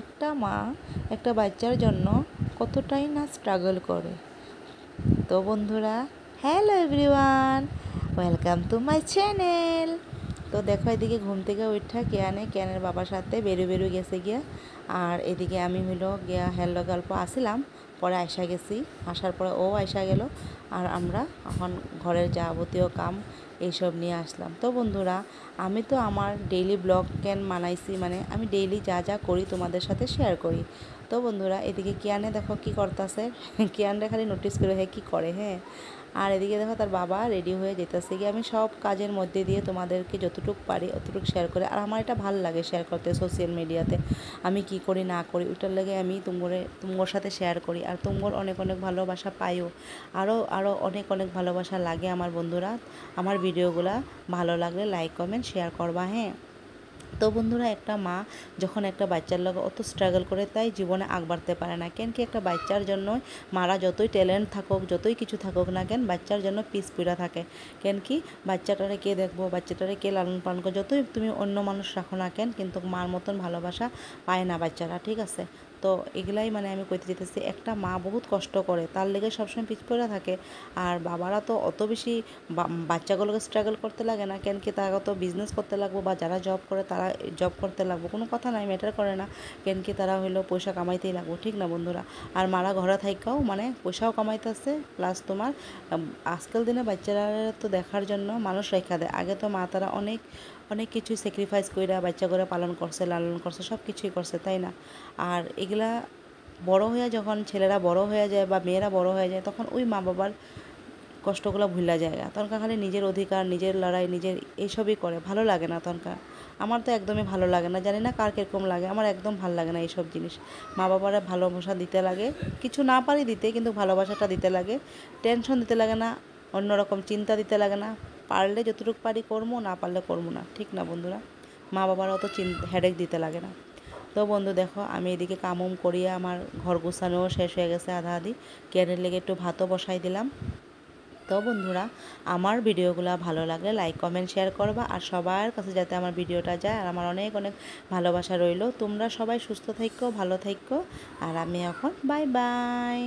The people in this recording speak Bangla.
একটা মা একটা বাচ্চার জন্য কতটাই না স্ট্রাগল করে। তো বন্ধুরা, hello everyone, welcome to my channel. তো দেখো, এদিকে ঘুম থেকে উঠা কেয়ানের বাবার সাথে বেরু গেছে গিয়া, আর এদিকে আমি হইলো গিয়া হেল্লো গল্প আসিলাম, পরে আয়সা গেছি। আসার পরে ও আয়সা গেল, আর আমরা এখন ঘরের যাবতীয় কাম এইসব নিয়ে আসলাম। তো বন্ধুরা, আমি তো আমার ডেইলি ব্লগ বানাইছি, মানে আমি ডেইলি যা যা করি তোমাদের সাথে শেয়ার করি। তো বন্ধুরা, এদিকে কিয়ানে দেখো কি করতেছে। কিয়ানরে খালি নোটিস করে হ্যাঁ কী করে, হ্যাঁ। আর এদিকে দেখো তার বাবা রেডি হয়ে যেতেছে গিয়ে। আমি সব কাজের মধ্যে দিয়ে তোমাদেরকে যতটুকু পারি অতটুকু শেয়ার করে, আর আমার এটা ভালো লাগে শেয়ার করতে সোশ্যাল মিডিয়াতে। আমি কি করি না করি ওইটার লাগে আমি তোমার সাথে শেয়ার করি, আর তোমার অনেক অনেক ভালোবাসা পাইও। আরও অনেক অনেক ভালোবাসা লাগে আমার বন্ধুরা। আমার ভিডিওগুলা ভালো লাগলে লাইক কমেন্ট শেয়ার করবা, হ্যাঁ। তো বন্ধুরা, একটা মা যখন একটা বাচ্চার লগে অত স্ট্রাগল করে, তাই জীবনে আগ বাড়তে পারে না। কেন কি একটা বাচ্চার জন্য মারা যতই ট্যালেন্ট থাকুক, যতই কিছু থাকুক না কেন, বাচ্চার জন্য পিস পিড়া থাকে। কেন কি বাচ্চাটারে কে দেখবো, বাচ্চাটারে কে লালন পালন করো, যতই তুমি অন্য মানুষ রাখো না কেন, কিন্তু মার মতন ভালোবাসা পায় না বাচ্চারা, ঠিক আছে। তো এগুলাই মানে আমি কইতে যেতেছি, একটা মা বহুত কষ্ট করে, তার লেগে সবসময় পিছপড়ে থাকে। আর বাবারা তো অত বেশি বাচ্চাগুলোকে স্ট্রাগল করতে লাগে না, কেন কি তারা তো বিজনেস করতে লাগবো, বা যারা জব করে তারা জব করতে লাগবো, কোনো কথা নাই, ম্যাটার করে না। কেন কি তারা হইলো পয়সা কামাইতেই লাগবো, ঠিক না বন্ধুরা। আর মারা ঘরে থাইকাও মানে পয়সাও কামাইতেছে, প্লাস তোমার আজকাল দিনে বাচ্চারা তো দেখার জন্য মানুষ রেখা দেয়। আগে তো মা তারা অনেক অনেক কিছুই স্যাক্রিফাইস কইরা বাচ্চা করে পালন করছে, লালন করছে, সব কিছুই করছে, তাই না। আর এগুলা বড় হয়ে যখন ছেলেরা বড় হয়ে যায় বা মেয়েরা বড় হয়ে যায়, তখন ওই মা বাবার কষ্টগুলো ভুলা যায়, তখনকার খালি নিজের অধিকার, নিজের লড়াই, নিজের এইসবই করে, ভালো লাগে না তখনকার। আমার তো একদমই ভালো লাগে না, জানি না কার কীরকম লাগে, আমার একদম ভালো লাগে না এইসব জিনিস। মা বাবারা ভালোবাসা দিতে লাগে, কিছু না পারি দিতে, কিন্তু ভালোবাসাটা দিতে লাগে। টেনশন দিতে লাগে না, অন্যরকম চিন্তা দিতে লাগে না। পারলে যতটুকু পারি করবো, না পারলে করবো না, ঠিক না বন্ধুরা। মা বাবারাও তো হেডেক দিতে লাগে না। তো বন্ধু দেখো, আমি এদিকে কামুম করিয়া আমার ঘর গোছানোও শেষ হয়ে গেছে আধা আধি। কেয়ারের লেগে একটু ভাতও বসাই দিলাম। তো বন্ধুরা, আমার ভিডিওগুলো ভালো লাগলে লাইক কমেন্ট শেয়ার করবা, আর সবার কাছে যাতে আমার ভিডিওটা যায়, আর আমার অনেক অনেক ভালোবাসা রইলো। তোমরা সবাই সুস্থ থাইকো, ভালো থাইকো, আর আমি এখন বাই বাই।